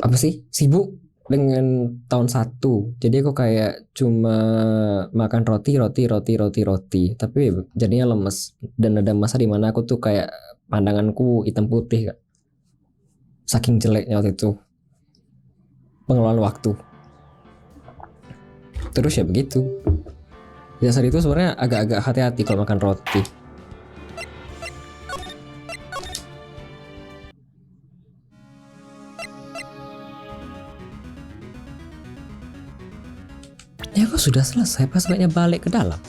apa sih, sibuk dengan tahun satu. Jadi aku kayak cuma makan roti, tapi jadinya lemes. Dan ada masa di mana aku tuh kayak pandanganku hitam putih Kak. Saking jeleknya waktu itu pengelolaan waktu. Terus ya begitu. Ya saat itu sebenarnya agak-agak hati-hati kalau makan roti. Ya kok sudah selesai, pas sebaiknya balik ke dalam.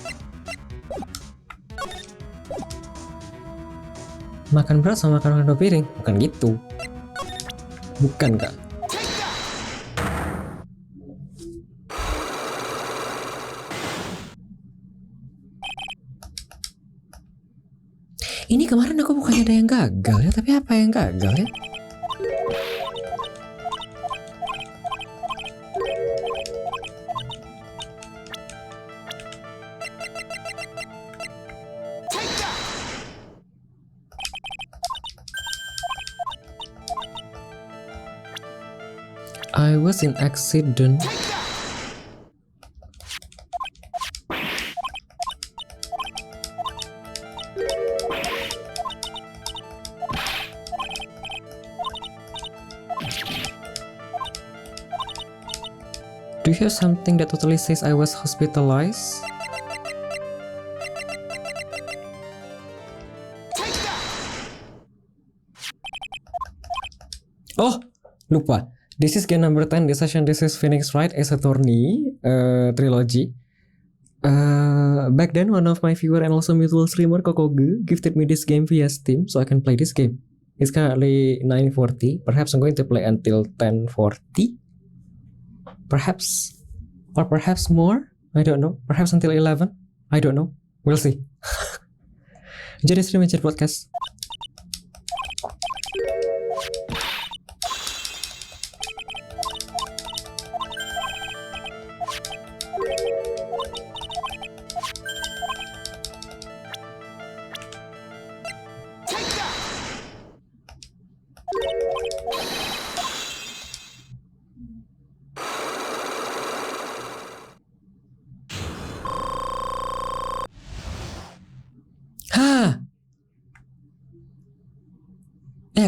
Makan berat sama makan dua piring, bukan gitu. Bukan Kak. Ini kemarin aku bukannya ada yang gagal ya, tapi apa yang gagal ya? I was in accident. Do you have something that totally says I was hospitalized? Oh, lupa. This is game number 10 this session. This is Phoenix Wright as a tourney trilogy. Back then, one of my viewer and also mutual streamer Kokoge gifted me this game via Steam, so I can play this game. It's currently 9:40. Perhaps I'm going to play until 10:40. Perhaps, or perhaps more. I don't know. Perhaps until 11. I don't know. We'll see. Jadi stream and chat podcast.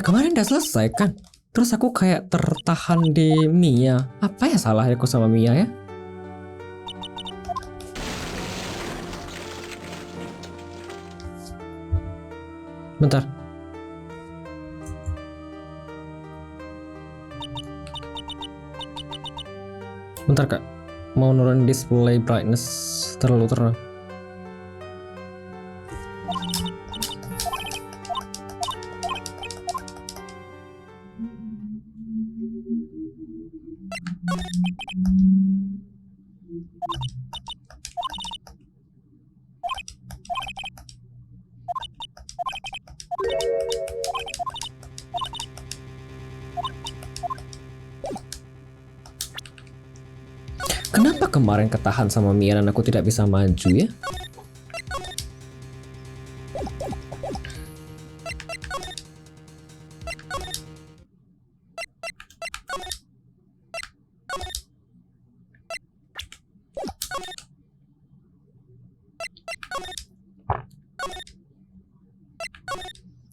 Kemarin udah selesai kan? Terus aku kayak tertahan di Mia. Apa ya salahnya aku sama Mia ya? Bentar. Bentar Kak. Mau nurunin display brightness terlalu terang. Kenapa kemarin ketahan sama Mia dan aku tidak bisa maju ya?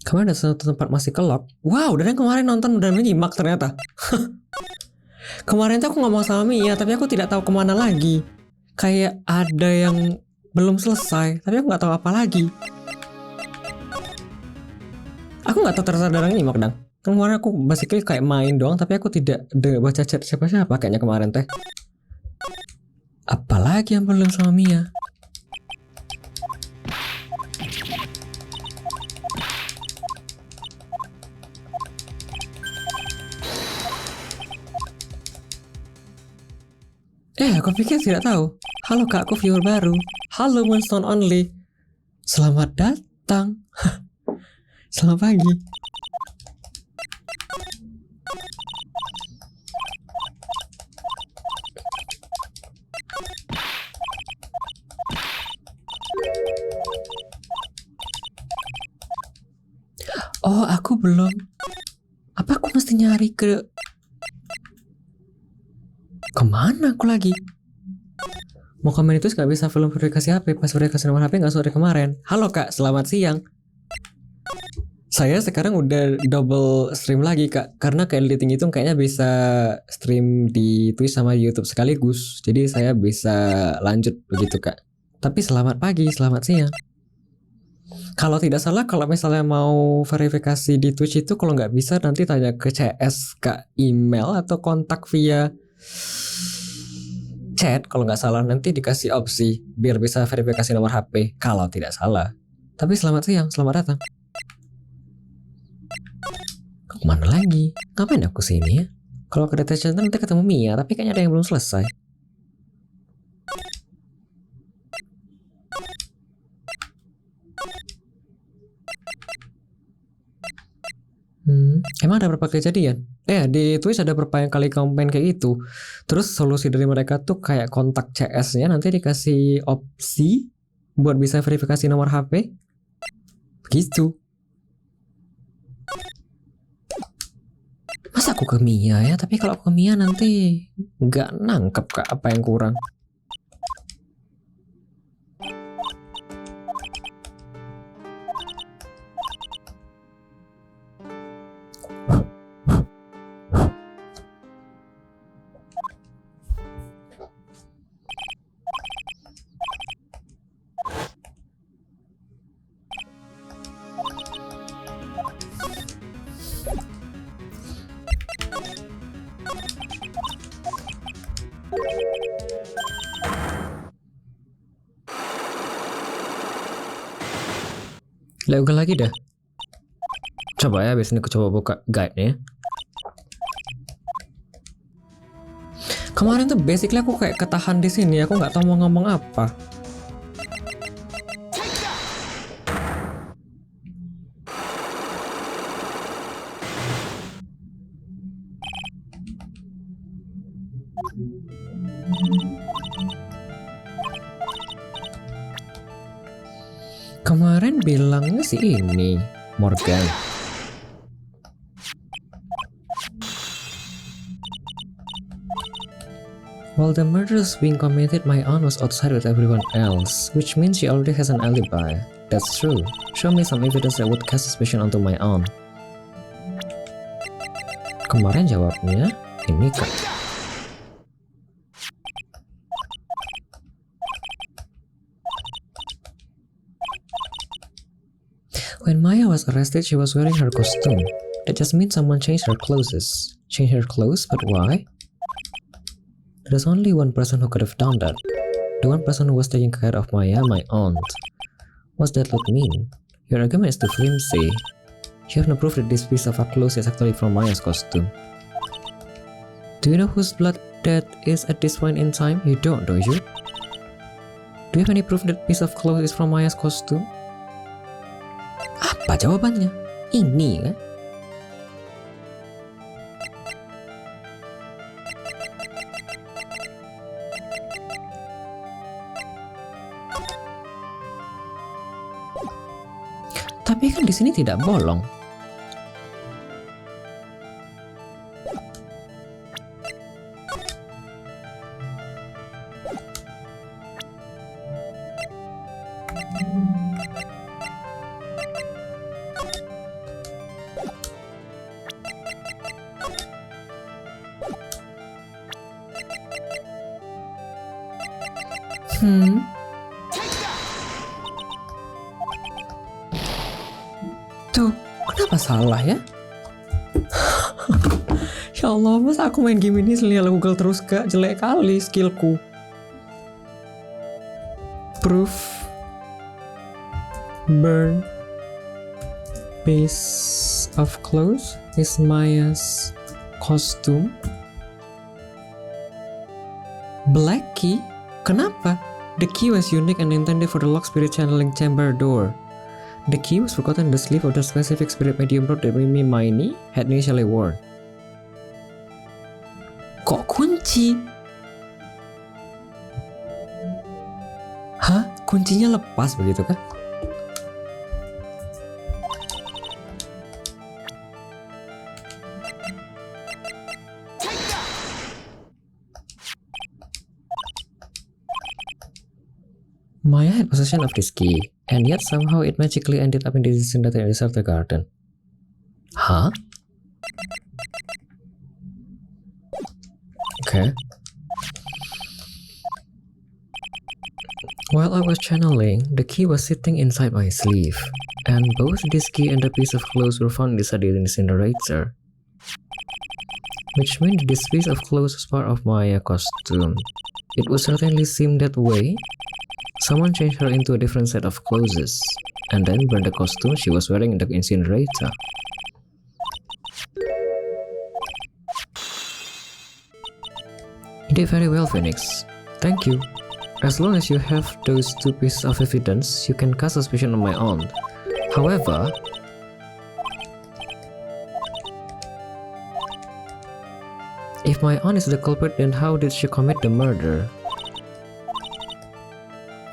Kemarin ada satu tempat masih kelap. Wow, dan yang kemarin nonton dan menyimak ternyata. Kemarin tuh aku ngomong sama Mia, tapi aku tidak tahu kemana lagi. Kayak ada yang belum selesai, tapi aku nggak tahu apa lagi. Aku nggak tahu ternyata ada yang nyimak dong. Kemarin aku basically kayak main doang, tapi aku tidak baca chat siapa-siapa kayaknya kemarin teh. Apalagi yang belum sama Mia. Aku pikir tidak tahu. Halo Kak, aku viewer baru. Halo Moonstone Only. Selamat datang. Selamat pagi. Oh, aku belum. Apa aku mesti nyari ke Kemana aku lagi? Mau komen itu gak bisa belum verifikasi HP. Pas verifikasi nomor HP gak sore kemarin. Halo kak, selamat siang. Saya sekarang udah double stream lagi kak. Karena ke editing itu kayaknya bisa stream di Twitch sama YouTube sekaligus. Jadi saya bisa lanjut begitu kak. Tapi selamat pagi, selamat siang. Kalau tidak salah, kalau misalnya mau verifikasi di Twitch itu kalau nggak bisa nanti tanya ke CS, kak, email atau kontak via chat. Kalau nggak salah nanti dikasih opsi biar bisa verifikasi nomor HP. Kalau tidak salah. Tapi selamat siang, selamat datang. Kemana lagi? Ngapain aku sini ya? Kalau ke data center nanti ketemu Mia, tapi kayaknya ada yang belum selesai. Emang ada berapa kejadian? Di Twitch ada berapa yang kali komplain kayak gitu. Terus solusi dari mereka tuh kayak kontak CS-nya nanti dikasih opsi buat bisa verifikasi nomor HP. Begitu. Masa aku ke Mia ya? Tapi kalau aku ke Mia nanti nggak nangkep kak apa yang kurang. Lagu lagi dah. Coba ya, biasanya aku coba buka guide-nya. Kemarin tuh basically aku kayak ketahan di sini, aku nggak tahu mau ngomong apa. Kemarin bilangnya sih ini Morgan. While the murder is being committed, my aunt was outside with everyone else, which means she already has an alibi. That's true. Show me some evidence that would cast suspicion onto my aunt. Kemarin jawabnya ini kak. When Maya was arrested, she was wearing her costume. That just means someone changed her clothes. Change her clothes, but why? There's only one person who could have done that. The one person who was taking care of Maya, my aunt. What's that look mean? Your argument is too flimsy. You have no proof that this piece of her clothes is actually from Maya's costume. Do you know whose blood that is at this point in time? You don't, do you? Do you have any proof that piece of clothes is from Maya's costume? Apa jawabannya? Ini kan? Tapi kan di sini tidak bolong. Tuh, kenapa salah ya? Ya Allah, masa aku main game ini selihat Google terus gak? Jelek kali skillku. Proof burn piece of clothes is Maya's costume. Black key? Kenapa? The key was unique and intended for the lock spirit channeling chamber door. The key was forgotten in the sleeve of the specific spirit medium robe that Mimi Miney had initially worn. Kok kunci? Hah? Kuncinya lepas begitu kan? Maya had possession of this key, and yet somehow it magically ended up in the distant data reserve the garden. Huh? Okay. While I was channeling, the key was sitting inside my sleeve, and both this key and the piece of clothes were found inside the incinerator. Which means this piece of clothes was part of my costume. It would certainly seem that way. Someone changed her into a different set of clothes, and then burned the costume she was wearing in the incinerator. You did very well, Phoenix. Thank you. As long as you have those two pieces of evidence, you can cast suspicion on my aunt. However, if my aunt is the culprit, then how did she commit the murder?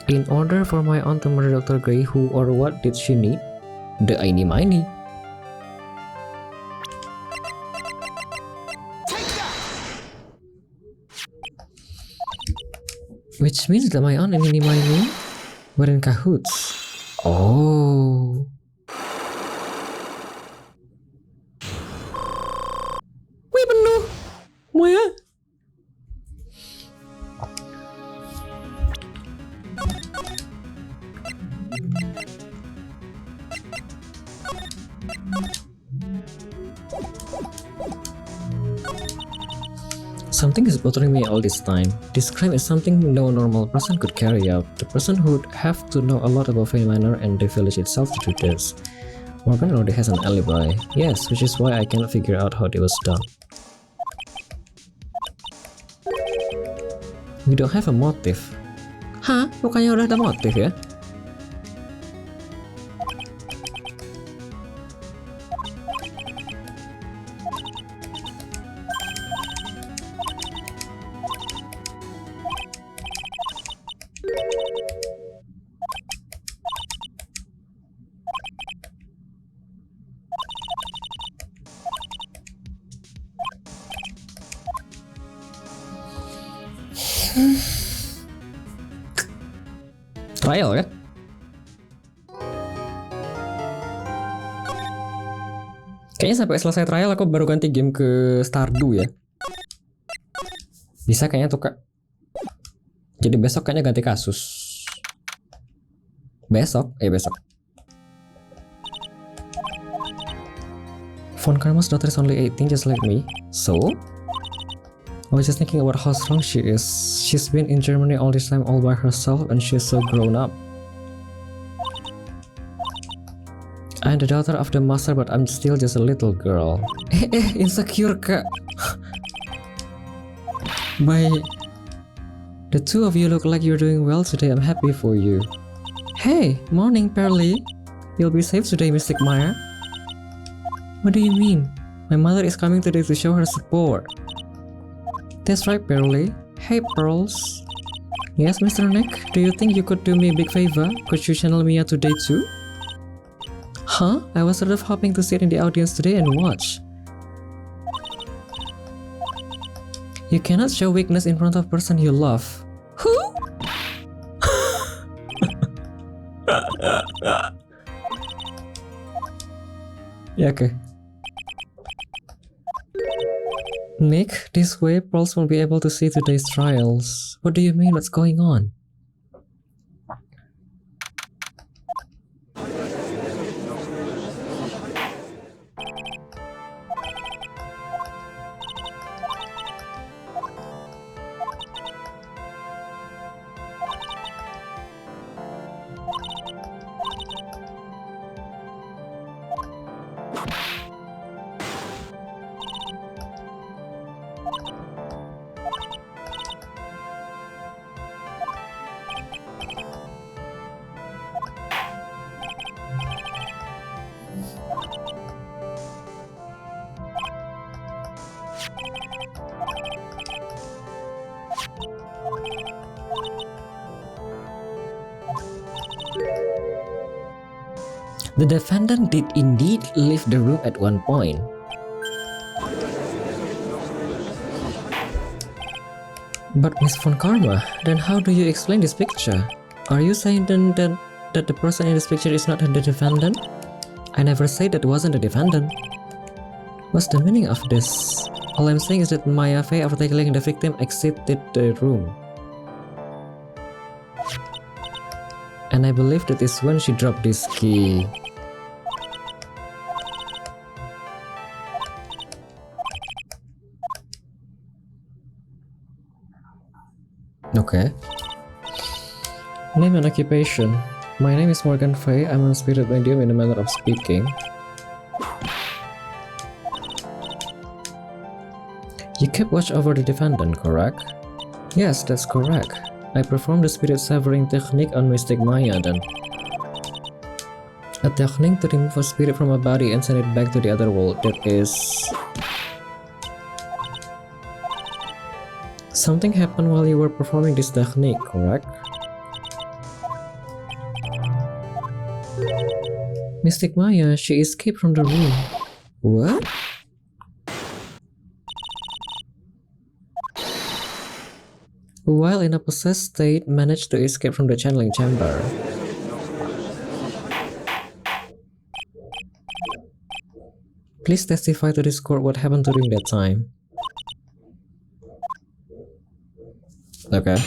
In order for my aunt to murder Dr. Gray, who or what did she need? The eeny-miny. Which means that my aunt and eeny-miny were in cahoots. Oh. Wih penuh. Maya. Something is bothering me all this time. This crime is something no normal person could carry out. The person would have to know a lot about Valley Manor and the village itself to do this. Morgan already has an alibi. Yes, which is why I cannot figure out how it was done. We don't have a motive. Hah? Bukannya udah ada motif ya? Trial kan? Kayaknya sampai selesai trial aku baru ganti game ke Stardew ya. Bisa kayaknya tuh kak. Jadi besok kayaknya ganti kasus. Besok. Von Karma's daughter is only 18 just like me. So? I was just thinking about how strong she is. She's been in Germany all this time all by herself and she's so grown up. I'm the daughter of the master but I'm still just a little girl. Insecure kak. Bye. The two of you look like you're doing well today. I'm happy for you. Hey, morning Pearly. You'll be safe today, Mystic Maya. What do you mean? My mother is coming today to show her support. That's right, Pearly. Hey, Pearls. Yes, Mr. Nick? Do you think you could do me a big favor? Could you channel Mia today too? Huh? I was sort of hoping to sit in the audience today and watch. You cannot show weakness in front of a person you love. Who? Yeah, okay. Nick, this way Pearls won't be able to see today's trials. What do you mean? What's going on? The defendant did indeed leave the room at one point. But Miss Von Karma, then how do you explain this picture? Are you saying then that the person in this picture is not the defendant? I never said that wasn't the defendant. What's the meaning of this? All I'm saying is that Maya Fey, after tackling the victim, exited the room. And I believe that is when she dropped this key. Okay. Name and occupation. My name is Morgan Fay. I'm a spirit medium in the manner of speaking. You kept watch over the defendant, correct? Yes, that's correct. I performed the spirit severing technique on Mystic Maya then. A technique to remove a spirit from a body and send it back to the other world. That is... Something happened while you were performing this technique, correct? Mystic Maya, she escaped from the room. What? While in a possessed state, managed to escape from the channeling chamber. Please testify to this court what happened during that time. Okay.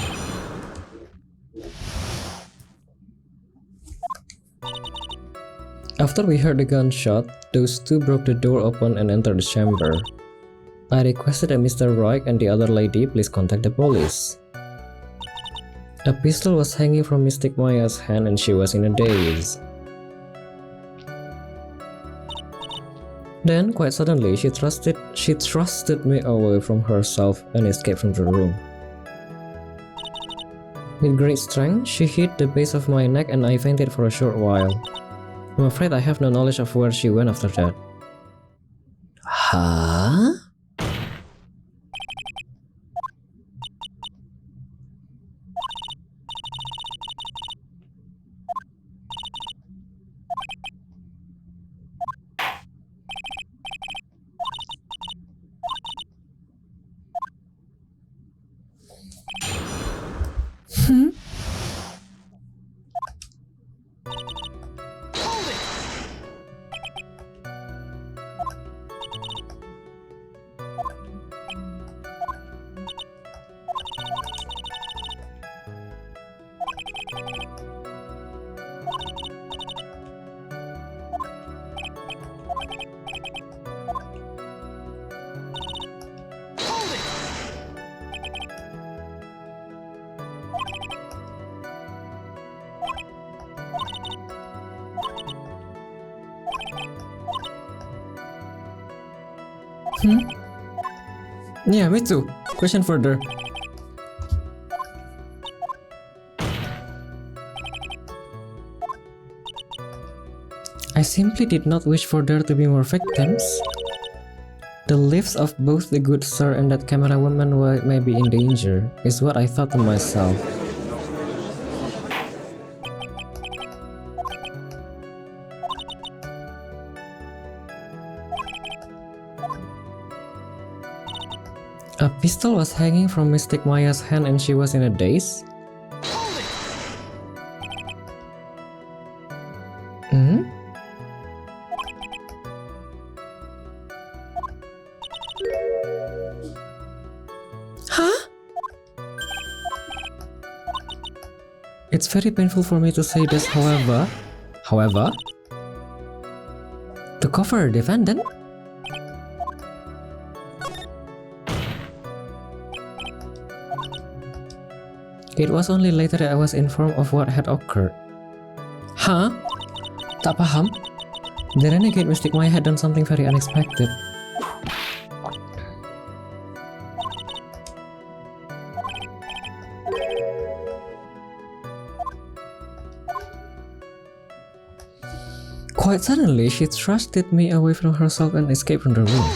After we heard the gunshot, those two broke the door open and entered the chamber. I requested that Mr. Wright and the other lady please contact the police. A pistol was hanging from Mystic Maya's hand and she was in a daze. Then, quite suddenly, she thrusted me away from herself and escaped from the room. With great strength, she hit the base of my neck and I fainted for a short while. I'm afraid I have no knowledge of where she went after that. Huh? Yeah, me too. Question further. I simply did not wish for there to be more victims. The lives of both the good sir and that camera woman may be in danger, is what I thought to myself. A pistol was hanging from Mystic Maya's hand and she was in a daze? Hmm? Huh? It's very painful for me to say this, however, to cover a defendant? It was only later that I was informed of what had occurred. Huh? Tak paham? The renegade Mystic Maya had done something very unexpected. Quite suddenly, she thrusted me away from herself and escaped from the room.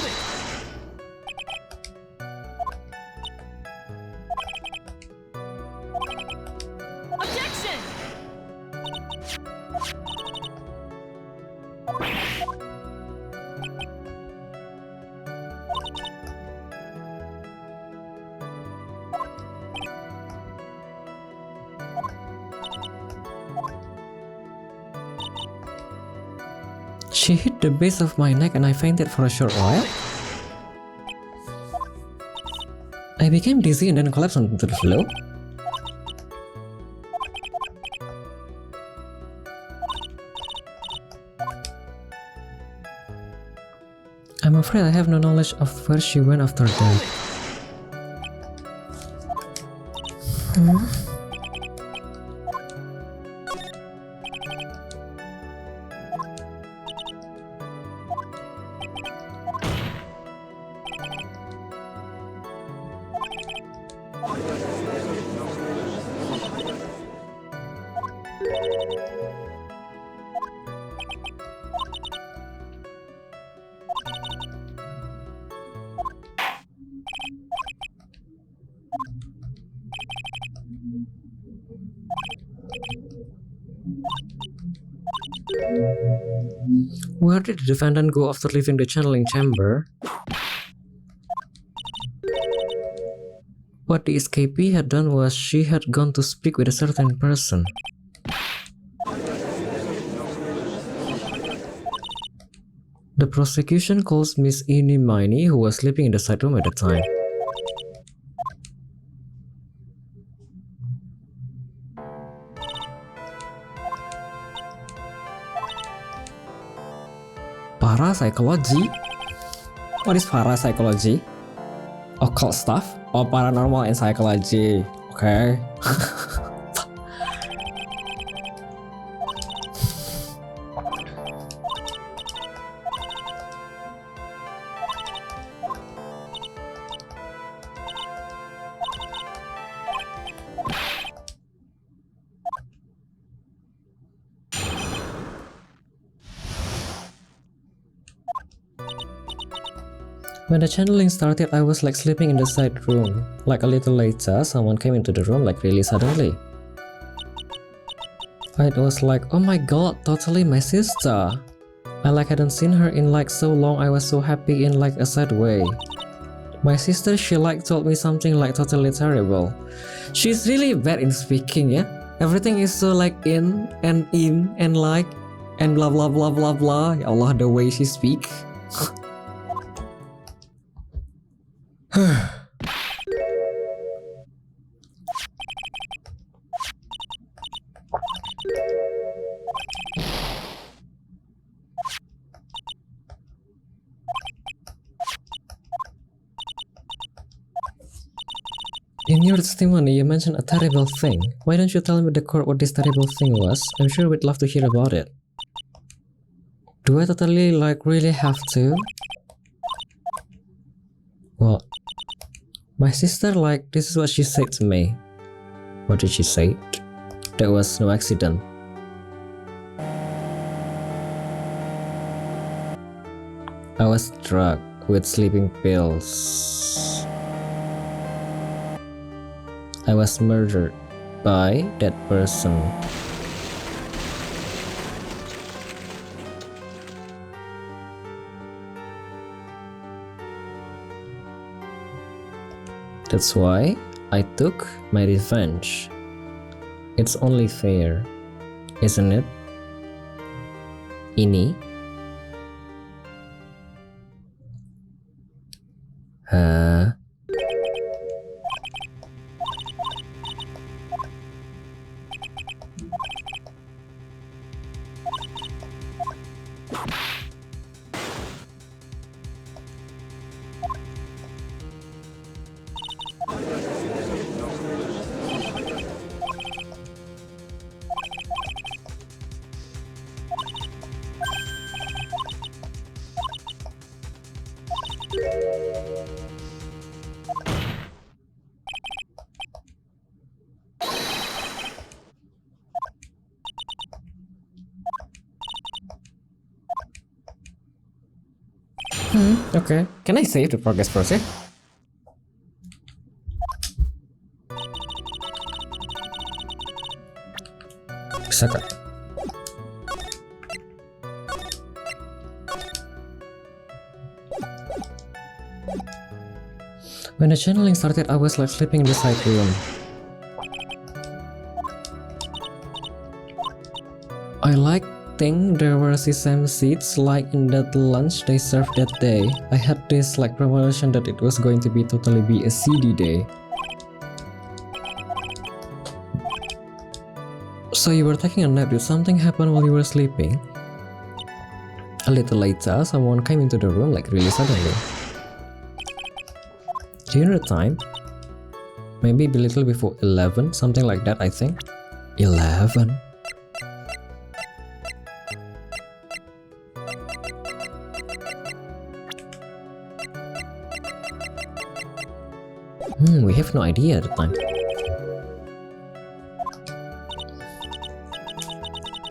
She hit the base of my neck and I fainted for a short while. I became dizzy and then collapsed onto the floor. I'm afraid I have no knowledge of where she went after that. Where did the defendant go after leaving the channeling chamber? What the escapee had done was she had gone to speak with a certain person. The prosecution calls Miss Inimini, who was sleeping in the side room at the time. Parapsychology? What is parapsychology? Occult stuff? Or paranormal and psychology? Okay. When the channeling started, I was like sleeping in the side room. Like a little later, someone came into the room like really suddenly. I was like, oh my god, totally my sister. I like hadn't seen her in like so long. I was so happy in like a sad way. My sister, she like told me something like totally terrible. She's really bad in speaking, yeah? Everything is so like in and like and blah blah blah blah blah. Ya Allah, the way she speak. In your testimony, you mentioned a terrible thing. Why don't you tell me the court what this terrible thing was? I'm sure we'd love to hear about it. Do I totally like really have to? Well, my sister like this is what she said to me. What did she say? There was no accident. I was drugged with sleeping pills. I was murdered by that person. That's why I took my revenge. It's only fair, isn't it? Ini? Huh? Okay. Can I save the progress process? Bisa kah? When the channeling started, I was like sleeping in the side room. I like think there were sesame seeds like in that lunch they served that day. I had this like premonition that it was going to be totally be a seedy day. So you were taking a nap. Did something happen while you were sleeping? A little later, someone came into the room like really suddenly. Do you know the time? Maybe a little before 11, something like that, I think. 11? We have no idea at the time.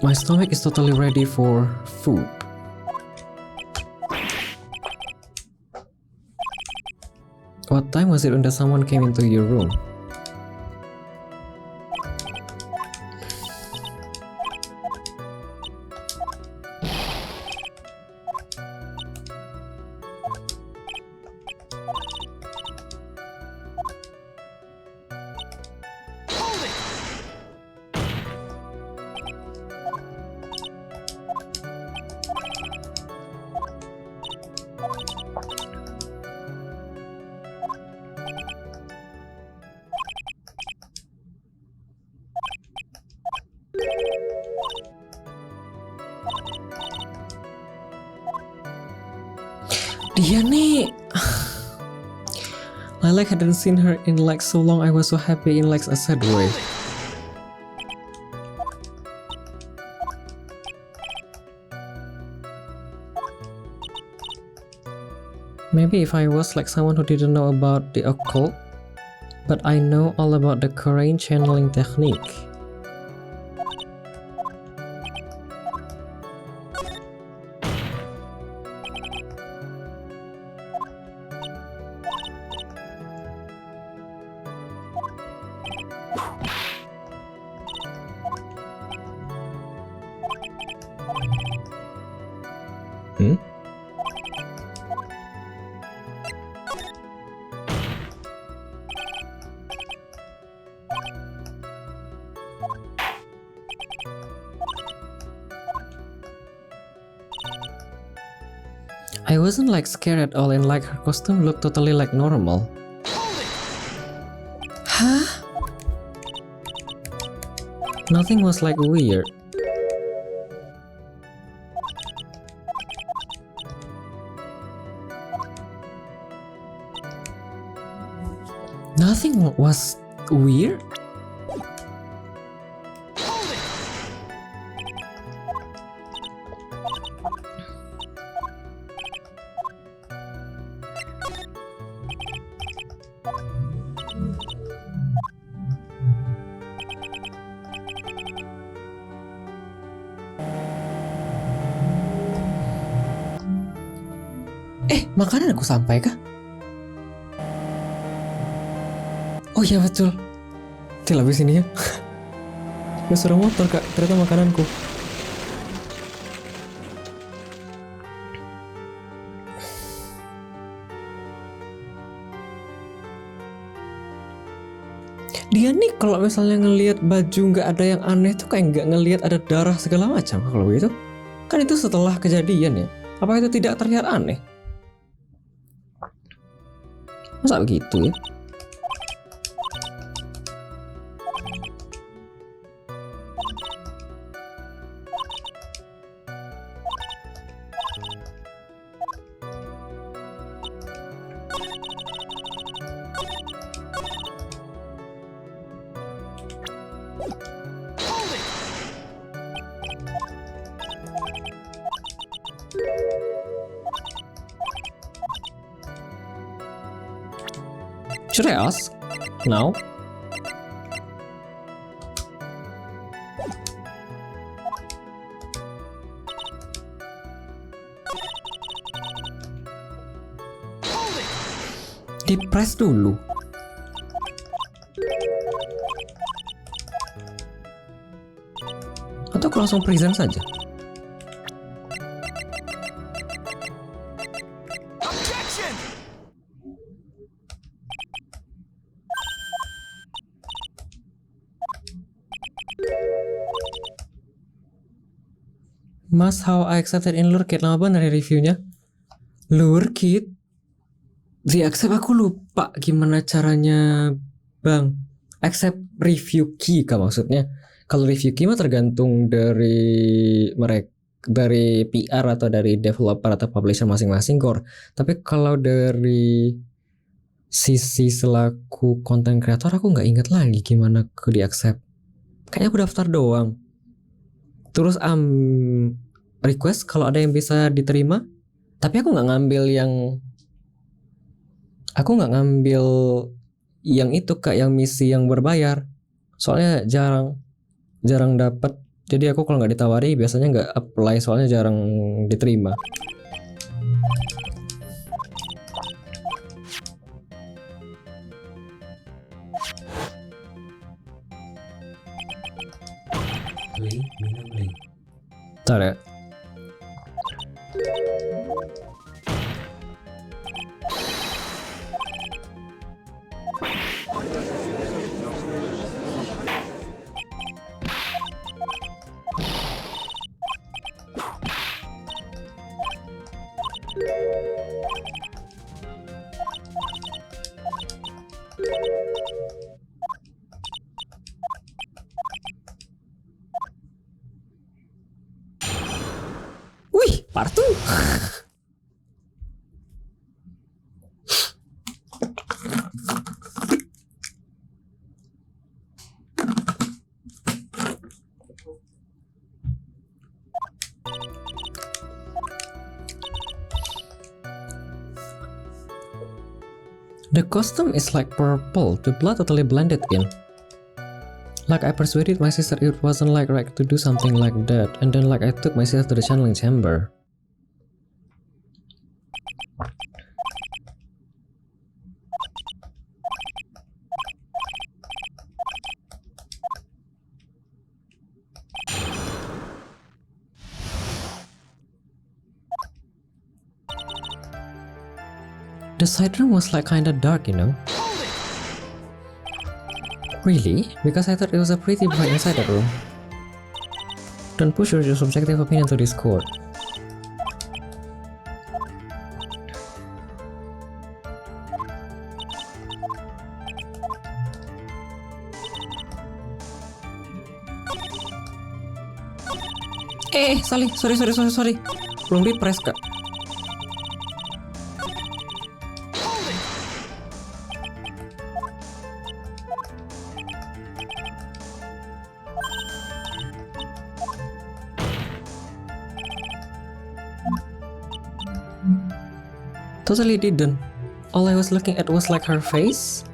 My stomach is totally ready for food. What time was it when someone came into your room? Dia nih, I like hadn't seen her in like so long. I was so happy in like a sad way. Maybe if I was like someone who didn't know about the occult, but I know all about the Korean channeling technique. I wasn't like scared at all, and like her costume looked totally like normal. Huh? Nothing was like weird. Nothing was weird? Makanan aku sampai kah? Oh iya betul. Til habis ini ya. Gak suara motor kak, ternyata makananku. Dia nih kalau misalnya ngelihat baju nggak ada yang aneh tuh kayak nggak ngelihat ada darah segala macam. Kalau begitu, kan itu setelah kejadian ya. Apa itu tidak terlihat aneh? Masa begitu ya? Should I ask? Now? Di-press dulu. Atau aku langsung present saja? Mas how I accepted in Lure Kit, lama bener ya reviewnya. Lure Kit di accept, aku lupa gimana caranya bang. Accept review key kan maksudnya. Kalau review key mah tergantung dari mereka, dari PR atau dari developer atau publisher masing-masing core. Tapi kalau dari sisi selaku content creator aku nggak ingat lagi gimana aku di accept. Kayaknya aku daftar doang. Terus request kalau ada yang bisa diterima. Tapi aku nggak ngambil yang itu kak, yang misi yang berbayar. Soalnya jarang dapat. Jadi aku kalau nggak ditawari biasanya nggak apply, soalnya jarang diterima. Bentar ya. Wih, partu. The costume is like purple, the blood totally blended in. Like I persuaded my sister it wasn't like right to do something like that, and then like I took my sister to the channeling chamber. The side room was like kinda dark, you know. Really? Because I thought it was a pretty bright inside the room. Don't push your subjective opinion to Discord. Sorry. Belum di press kak. Totally didn't. All I was looking at was like her face.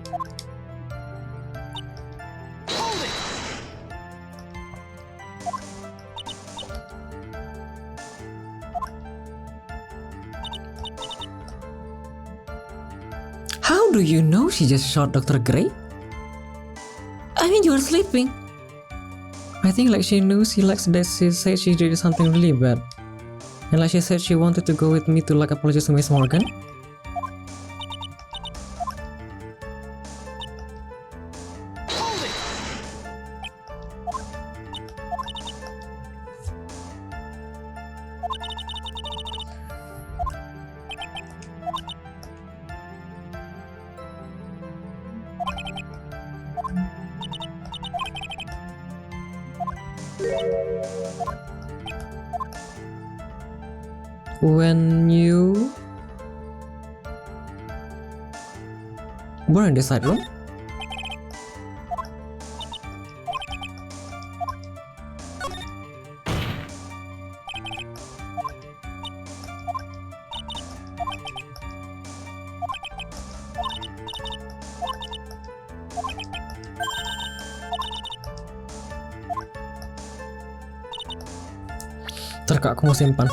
How do you know she just shot Dr. Gray? I mean, you were sleeping. I think like she knew she likes that she said she did something really bad. And like she said she wanted to go with me to like apologize to Miss Morgan. When you were in the side room, terkak aku mau simpan.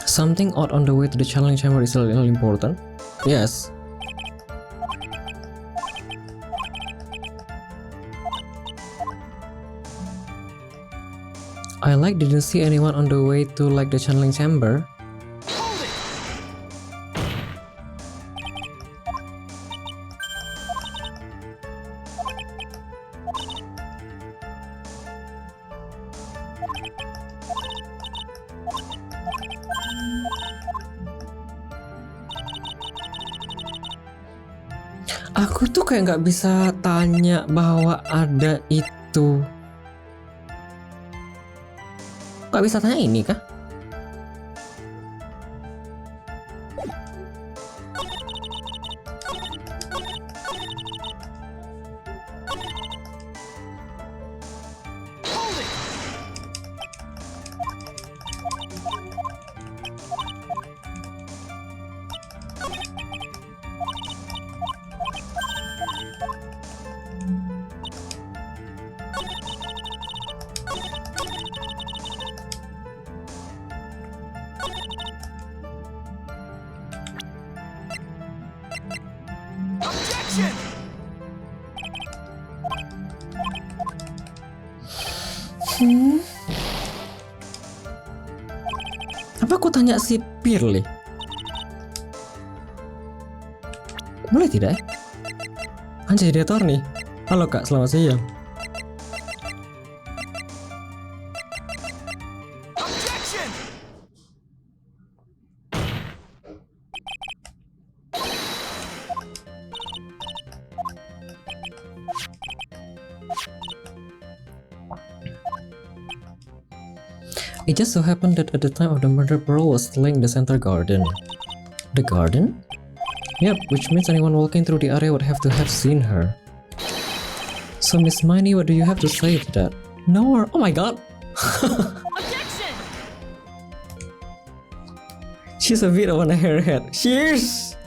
Something odd on the way to the channeling chamber is a little important. Yes. I didn't see anyone on the way to the channeling chamber. Aku tuh kayak nggak bisa tanya bahwa ada itu. Nggak bisa tanya ini kah? Apa aku tanya si Pirli? Boleh tidak? Anjay, dia nih. Halo kak, selamat siang. It just so happened that at the time of the murder, Pearl was still in the center garden. The garden? Yep, which means anyone walking through the area would have to have seen her. So Miss Miney, what do you have to say to that? No or oh my god! Objection! She's a bit of an airhead. Cheers!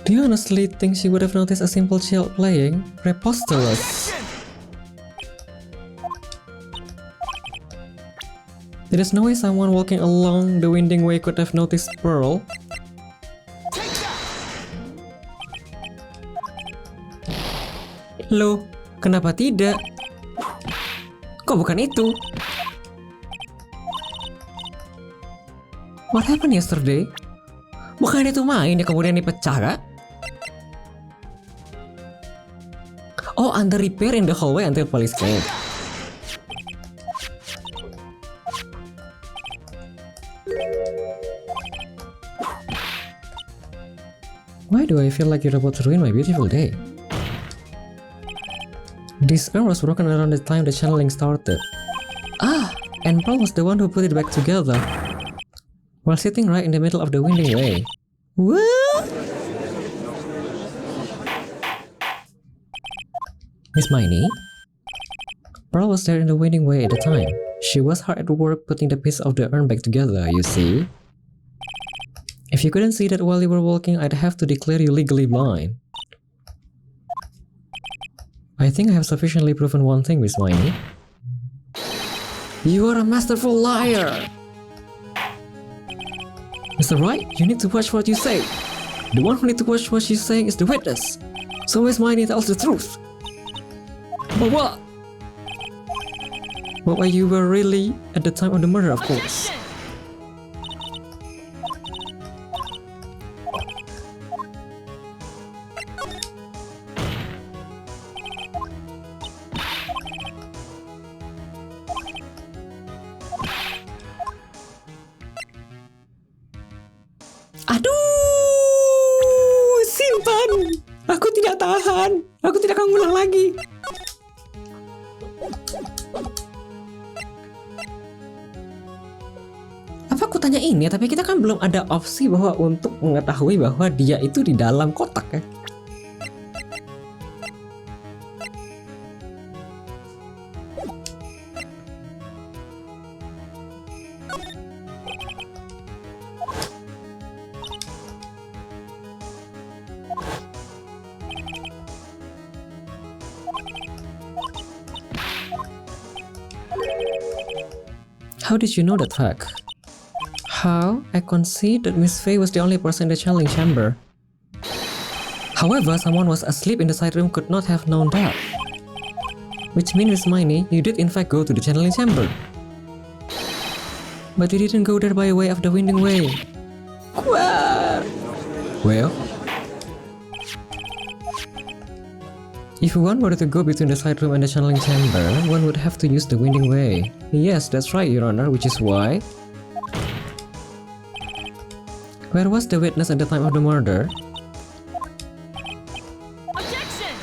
Do you honestly think she would have noticed a simple child playing? Preposterous! There is no way someone walking along the winding way could have noticed Pearl. Loh, kenapa tidak? Kok bukan itu? What happened yesterday? Bukan itu main ya kemudian dipecah kak? Oh, under repair in the hallway until police came. Why do I feel like you're about to ruin my beautiful day? This urn was broken around the time the channeling started. Ah, and Pearl was the one who put it back together. While sitting right in the middle of the winding way. What? Miss Miney? Pearl was there in the winding way at the time. She was hard at work putting the piece of the urn back together, you see? If you couldn't see that while you were walking, I'd have to declare you legally blind. I think I have sufficiently proven one thing, Miss Miney. You are a masterful liar! Mr. Wright, you need to watch what you say. The one who needs to watch what she's saying is the witness. So Miss Miney tells the truth. But what? What were you were really at the time of the murder, of course. Aduh, simpan. Aku tidak tahan. Aku tidak akan ngulang lagi. Apa aku tanya ini? Tapi kita kan belum ada opsi bahwa untuk mengetahui bahwa dia itu di dalam kotak ya. How did you know that fact? How? I concede that Miss Faye was the only person in the channeling chamber. However, someone was asleep in the side room could not have known that. Which means, Miss Miney, you did in fact go to the channeling chamber. But you didn't go there by way of the winding way. Well, if one were to go between the side room and the channeling chamber, one would have to use the winding way. Yes, that's right, Your Honor, which is why... Where was the witness at the time of the murder? Objection!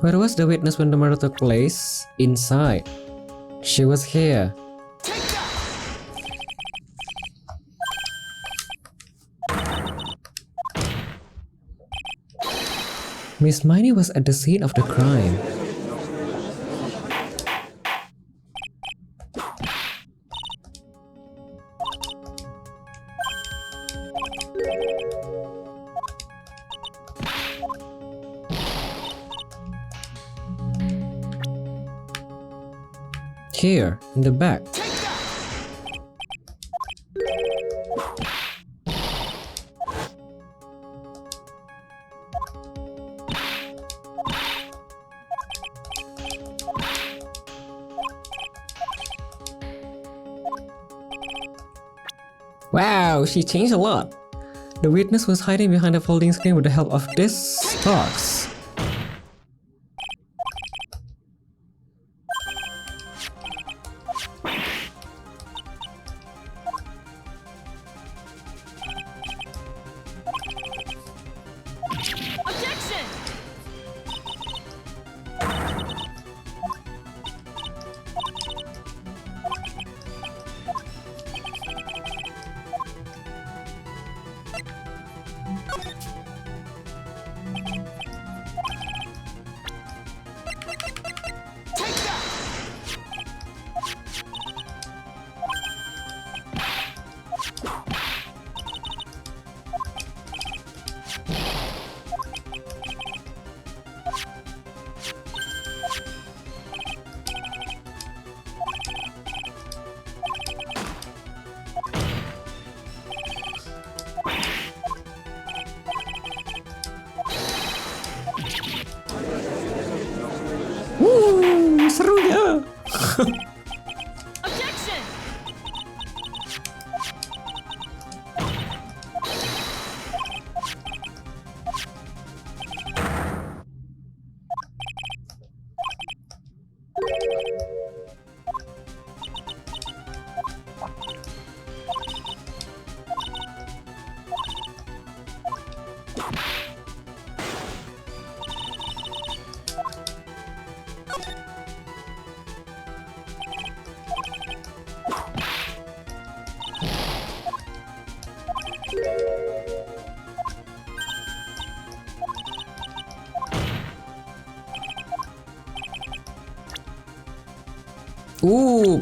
Where was the witness when the murder took place? Inside. She was here. Miss Miney was at the scene of the crime. Here, in the back. Wow, she changed a lot. The witness was hiding behind a folding screen with the help of this box. Objection! Seru ya. Objection!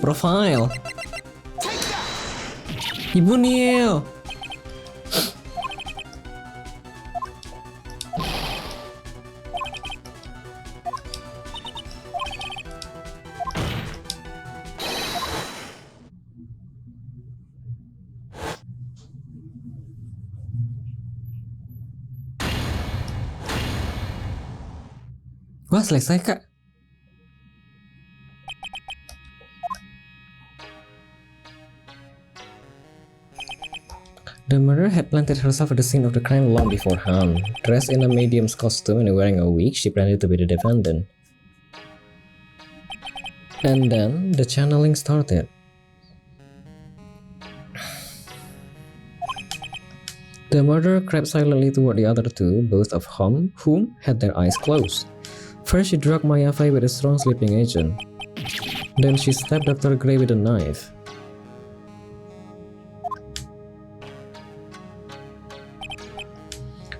Profile. Ibu Neil. Wah, selesai, Kak. The murderer had planted herself at the scene of the crime long beforehand. Dressed in a medium's costume and wearing a wig, she pretended to be the defendant. And then, the channeling started. The murderer crept silently toward the other two, both of whom had their eyes closed. First, she drugged Maya Fey with a strong sleeping agent. Then she stabbed Dr. Gray with a knife.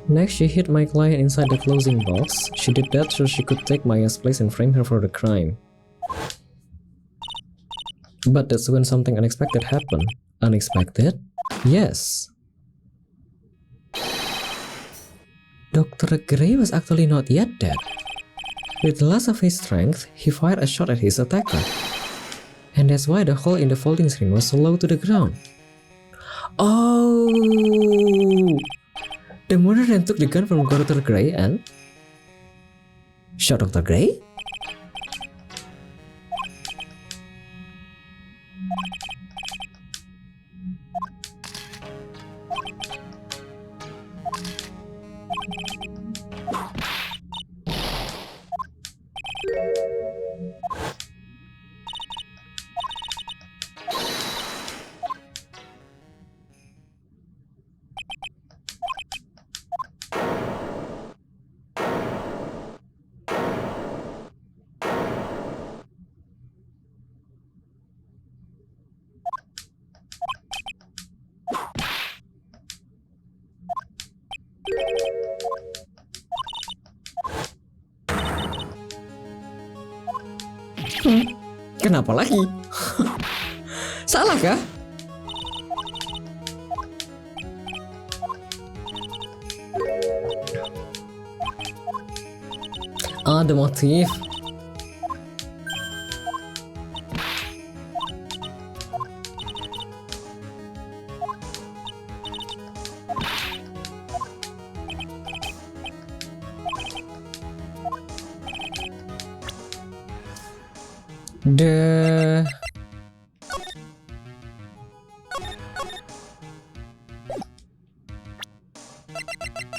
Next, she hid my client inside the closing box. She did that so she could take Maya's place and frame her for the crime. But that's when something unexpected happened. Unexpected? Yes. Dr. Gray was actually not yet dead. With the last of his strength, he fired a shot at his attacker. And that's why the hole in the folding screen was so low to the ground. Oh! The murderer then took the gun from Dr. Gray and shot Dr. Gray? Kenapa lagi? Salah kah? Ah, the motif.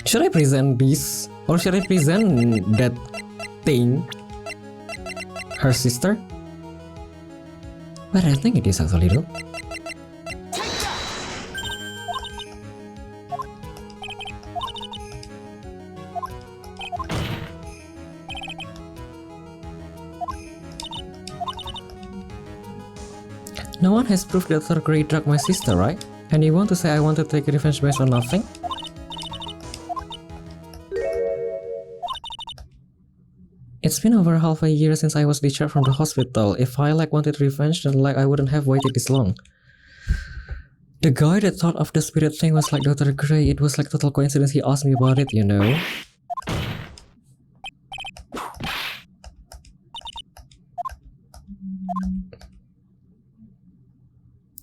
Should I present this or should I present that thing? Her sister? But I think it is actually though. No one has proved that Dr. Gray drugged my sister, right? And you want to say I want to take revenge based on nothing? It's been over half a year since I was discharged from the hospital. If I wanted revenge, then I wouldn't have waited this long. The guy that thought of the spirit thing was Dr. Gray. It was total coincidence he asked me about it, you know.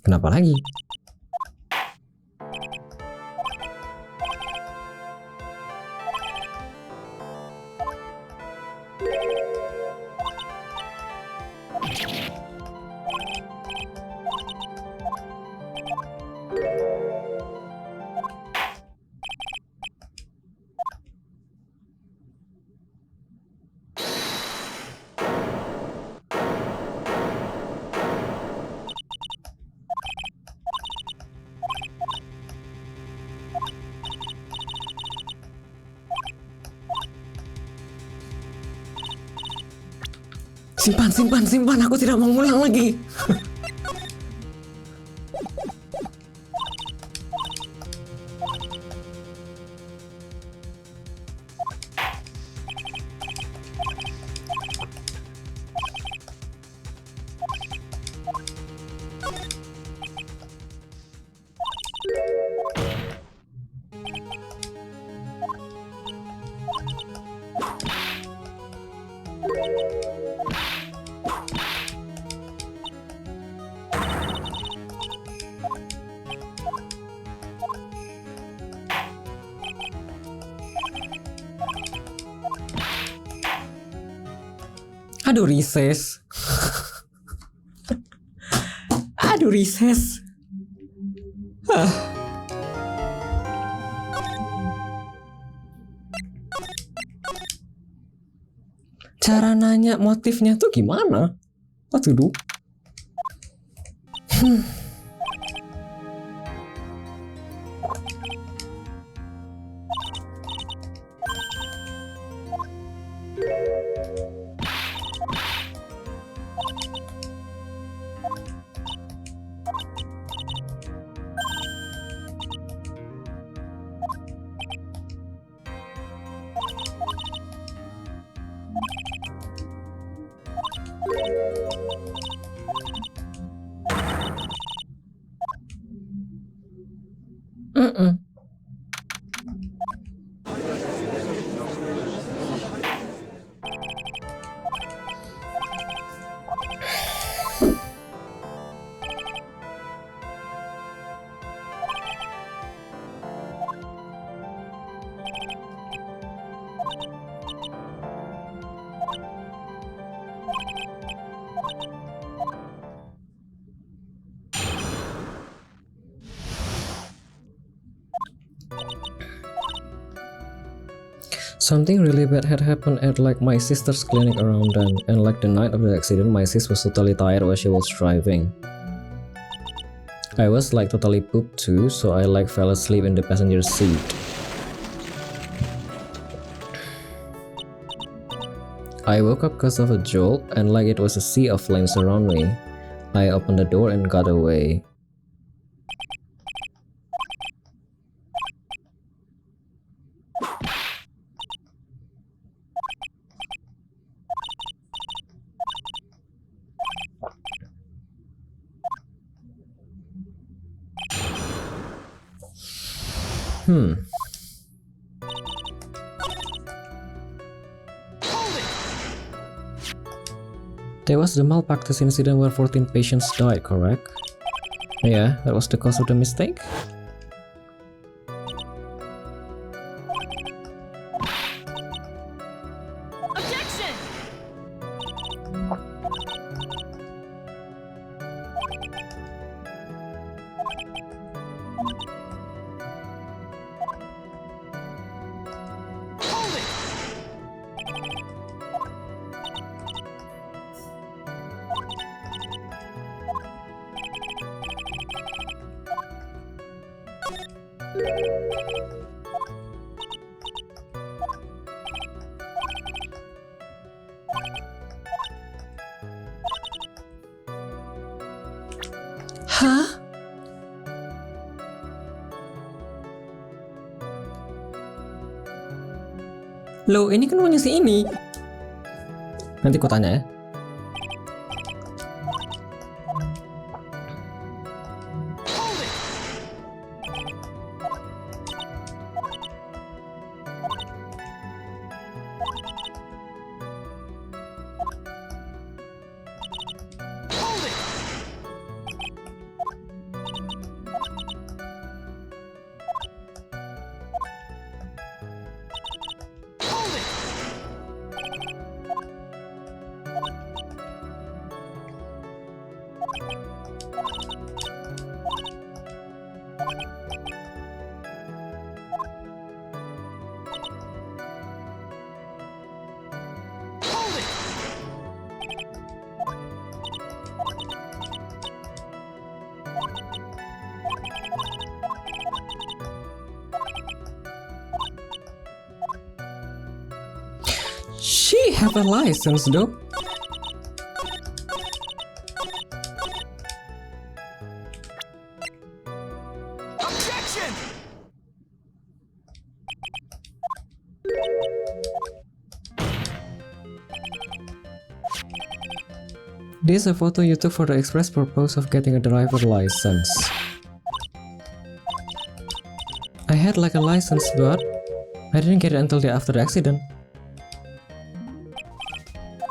Kenapa lagi? Simpan, aku tidak mau ngulang lagi. Aduh, recess. Aduh, recess. Cara nanya motifnya tuh gimana? Aduh. Something really bad had happened at like my sister's clinic around then, and like the night of the accident, my sis was totally tired while she was driving. I was like totally pooped too, so I like fell asleep in the passenger seat. I woke up because of a jolt, and like it was a sea of flames around me. I opened the door and got away. There was the malpractice incident where 14 patients died, correct? Yeah, that was the cause of the mistake? Objection! Hold it! Hah? Loh, ini kan punya si ini. Nanti ku tanya ya. Hold it! Hold it! Hold it! Hold it! She have a license though. Objection! This is a photo you took for the express purpose of getting a driver license. I had like a license, but I didn't get it until after the accident.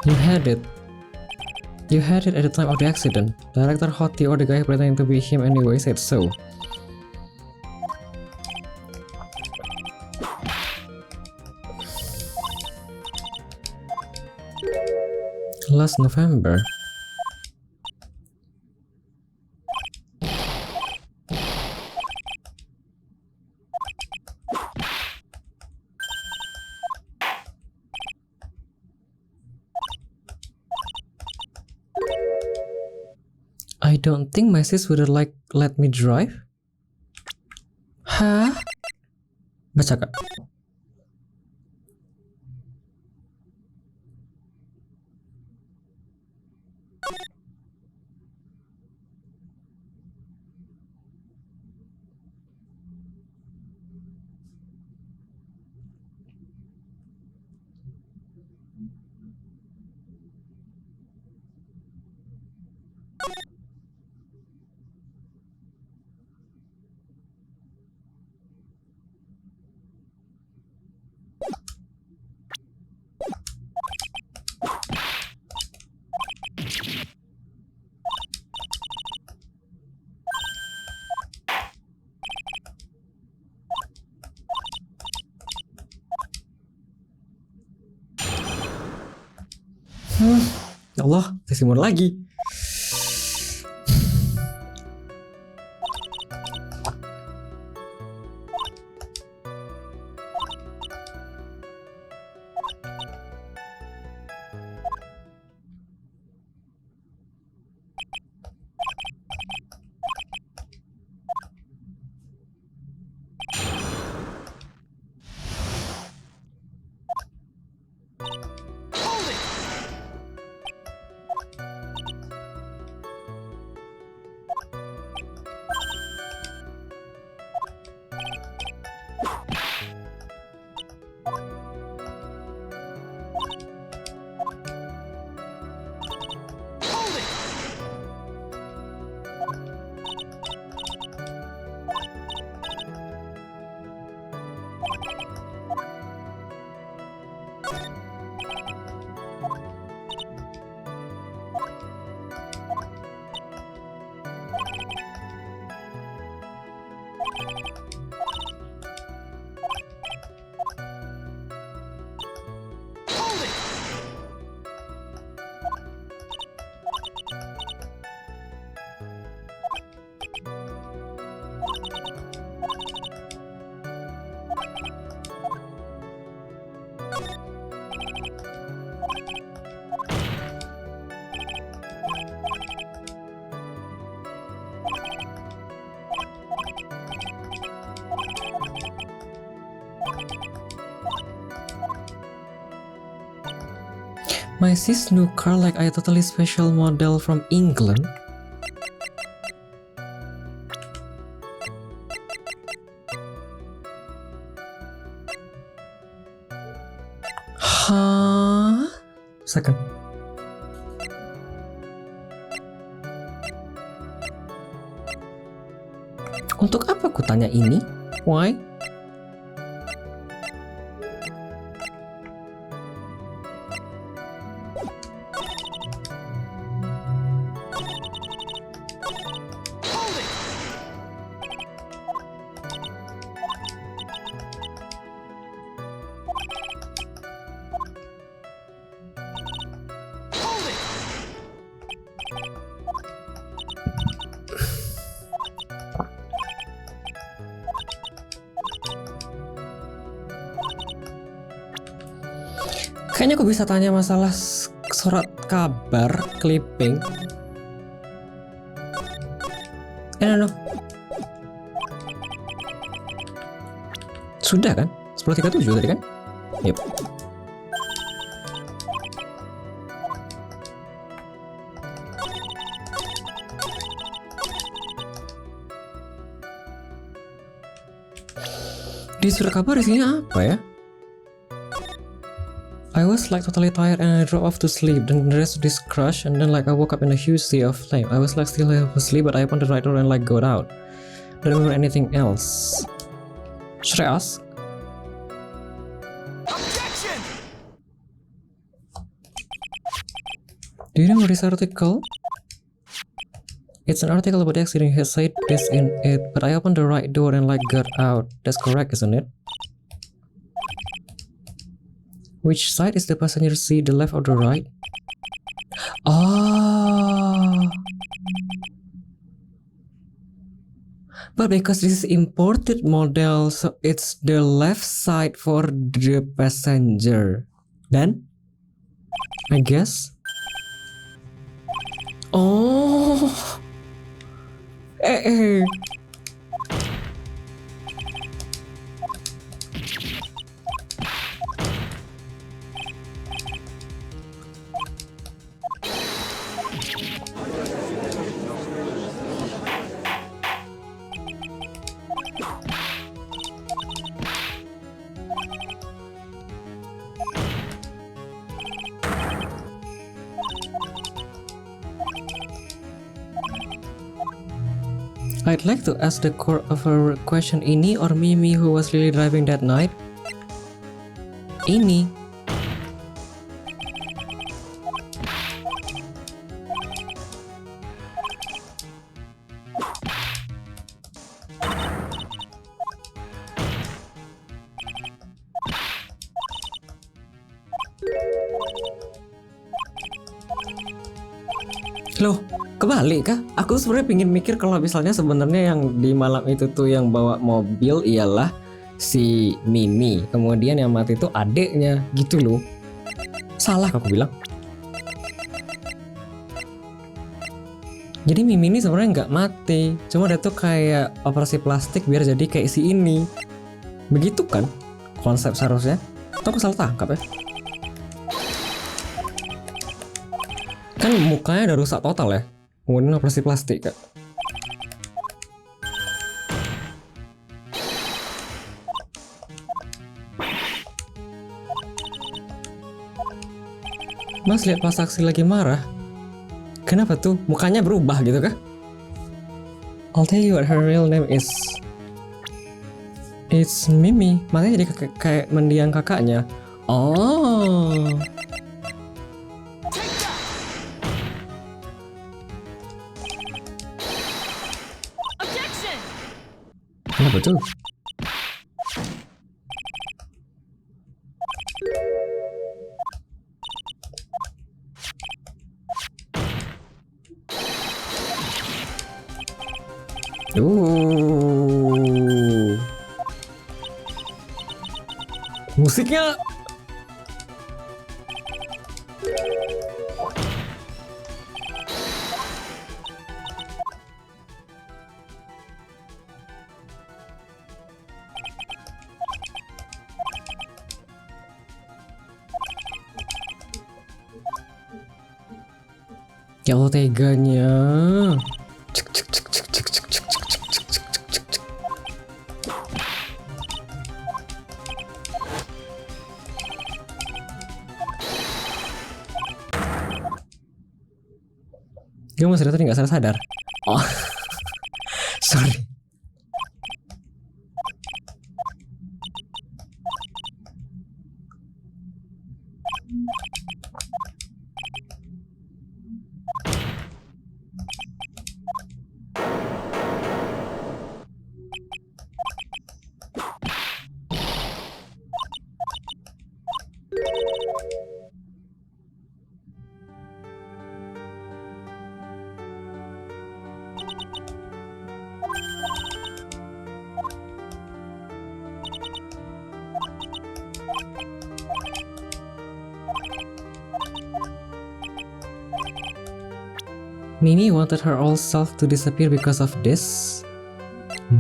You had it. You had it at the time of the accident. Director Hoti or the guy pretending to be him anyway said so. Last November. I don't think my sis would have like let me drive. Hah? Baca kak. Ya Allah, Tesimur lagi. Hold it! Hold it! My sis new car like a totally special model from England. Huh? Second. Untuk apa aku tanya ini? Why? Hold it! Hold it! Kayaknya aku bisa tanya masalah surat kabar, clipping. No. Sudah kan? 10.37 tadi kan? Yep. Di surat kabar isinya apa ya? I was like totally tired and I dropped off to sleep. Then the rest of this crash and then like I woke up in a huge sea of flame. I was like still half asleep but I opened the right door and like got out. Don't remember anything else. Should I ask? Objection! Do you remember this article? It's an article about the accident. He said this in it, but I opened the right door and like got out. That's correct, isn't it? Which side is the passenger seat, the left or the right? Oh. But because this is imported model, so it's the left side for the passenger. Then, I guess. Oh. Eh. I'd like to ask the core of a question, Ini or Mimi who was really driving that night? Ini. Loh, kebalik kah? Aku sebenarnya pingin mikir kalau misalnya sebenarnya yang di malam itu tuh yang bawa mobil ialah si Mimi, kemudian yang mati itu adeknya gitu loh. Salah aku bilang. Jadi Mimi ini sebenarnya nggak mati, cuma dia tuh kayak operasi plastik biar jadi kayak si ini. Begitu kan konsep seharusnya? Atau aku salah tangkap ya? Kan mukanya udah rusak total ya, kemudian operasi plastik kan. Mas lihat pas Saksi lagi marah. Kenapa tuh? Mukanya berubah gitu kah? I'll tell you what her real name is. It's Mimi. Makanya jadi kayak mendiang kakaknya. Oh. Objection! Kenapa tuh? Musiknya ya Allah teganya. Cek, cek, cek, cek, cek, cek, cek, cek, cek, cek, cek, cek, cek. Dia masih tadi nggak sadar. Oh, sorry. Mimi wanted her old self to disappear because of this.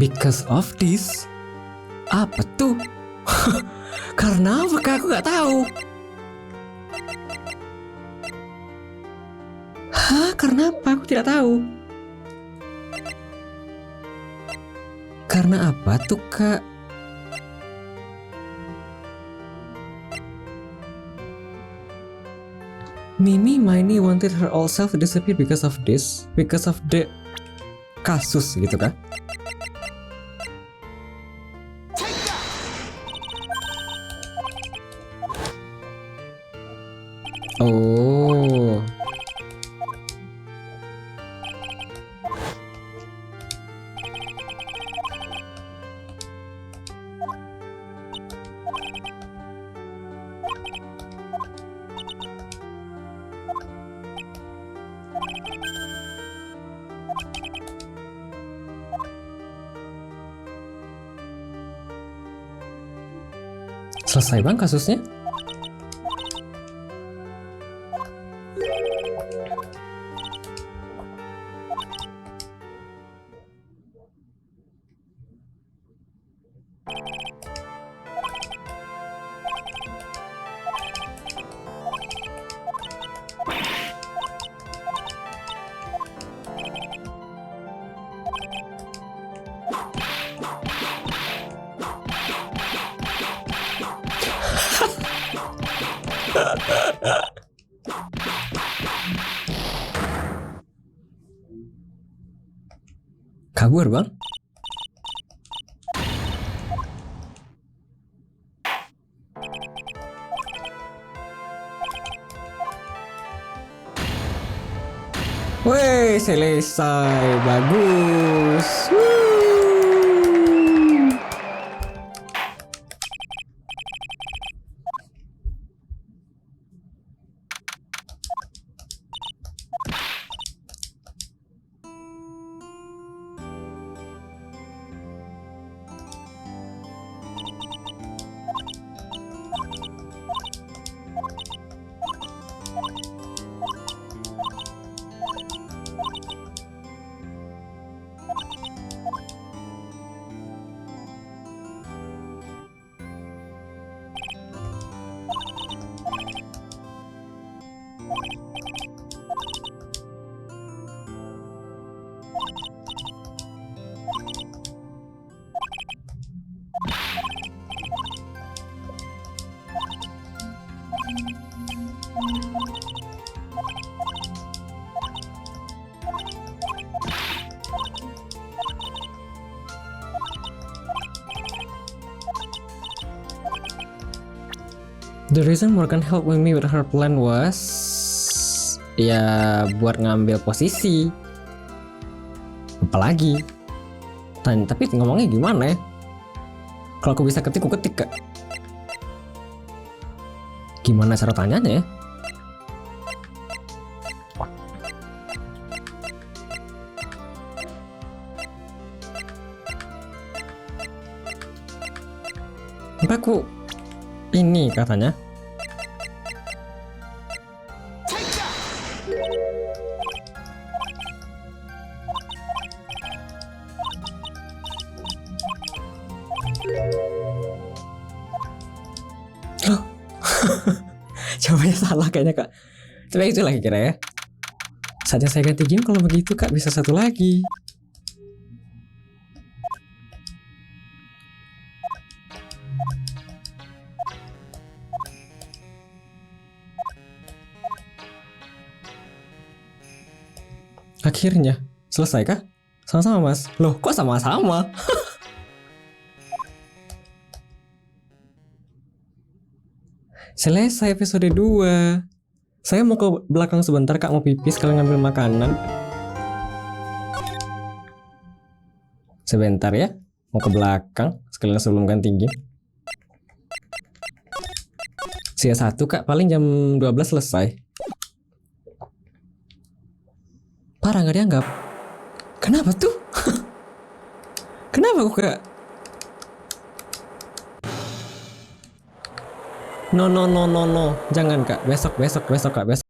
Because of this? Apa tuh? Karena apa? Kak, aku nggak tahu. Hah? Karena apa? Aku tidak tahu. Karena apa tuh, Kak? Mimi wanted her old self to disappear because of this, because of the kasus gitu kan? Oh, selesai bang kasusnya? Kabur bang? Wih, selesai, bagus. Woo. The reason Morgan helped me with her plan was ya buat ngambil posisi. Apalagi? Tapi ngomongnya gimana ya? Kalau aku bisa ketik, aku ketik Kak. Gimana cara tanyanya ya? Apa aku ini katanya? Loh, jawabannya salah kayaknya Kak. Coba itu lagi kira ya. Saatnya saya ganti game kalau begitu Kak, bisa satu lagi. Akhirnya selesai kah? Sama-sama mas. Loh kok sama-sama? Selesai episode 2. Saya mau ke belakang sebentar Kak, mau pipis sekalian ngambil makanan. Sebentar ya, mau ke belakang sekalian sebelum ganti game. Sia 1 Kak, paling jam 12 selesai. Parah gak dianggap? Kenapa tuh? Kenapa kok Kak? No. Jangan Kak, besok Kak, besok.